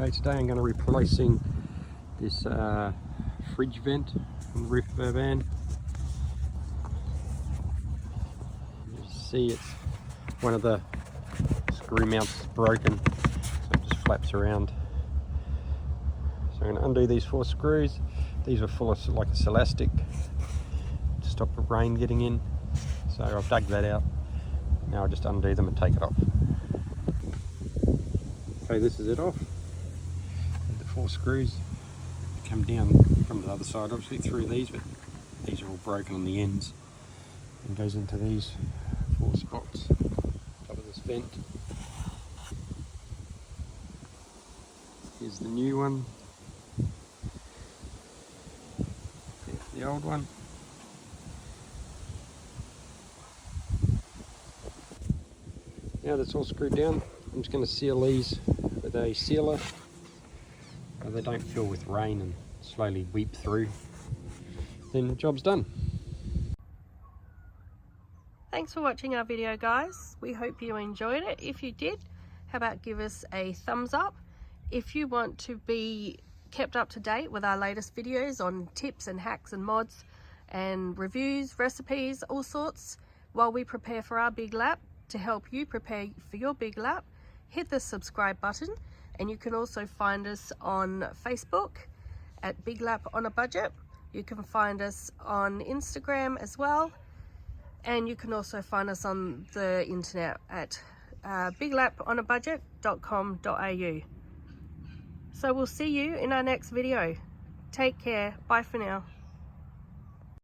Okay, today I'm going to be replacing this fridge vent on the roof of our van. You see it's one of the screw mounts broken, so it just flaps around. So I'm going to undo these 4 screws. These were full of like a elastic to stop the rain getting in. So I've dug that out. Now I'll just undo them and take it off. Okay, this is it off. The 4 screws come down from the other side, obviously through these, but these are all broken on the ends and goes into these 4 spots top of this vent. Here's the new one. There's the old one. Now that's all screwed down, I'm just going to seal these with a sealer so they don't fill with rain and slowly weep through. Then the job's done. Thanks for watching our video, guys. We hope you enjoyed it. If you did, how about give us a thumbs up. If you want to be kept up to date with our latest videos on tips and hacks and mods and reviews, recipes, all sorts, while we prepare for our big lap, to help you prepare for your big lap, hit the subscribe button. And you can also find us on Facebook at Big Lap on a Budget. You can find us on Instagram as well. And you can also find us on the internet at biglaponabudget.com.au. So we'll see you in our next video. Take care. Bye for now.